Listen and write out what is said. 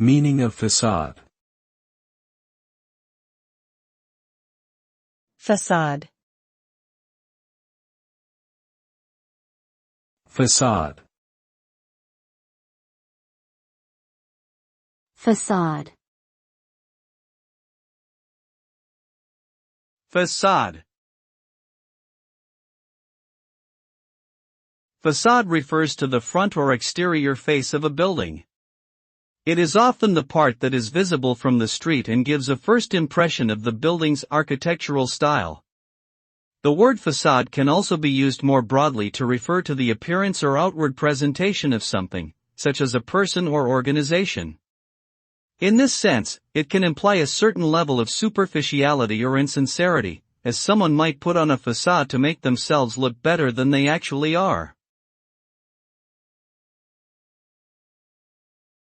Meaning of facade. Facade. Facade. Facade. Facade. Facade refers to the front or exterior face of a building. It is often the part that is visible from the street and gives a first impression of the building's architectural style. The word facade can also be used more broadly to refer to the appearance or outward presentation of something, such as a person or organization. In this sense, it can imply a certain level of superficiality or insincerity, as someone might put on a facade to make themselves look better than they actually are.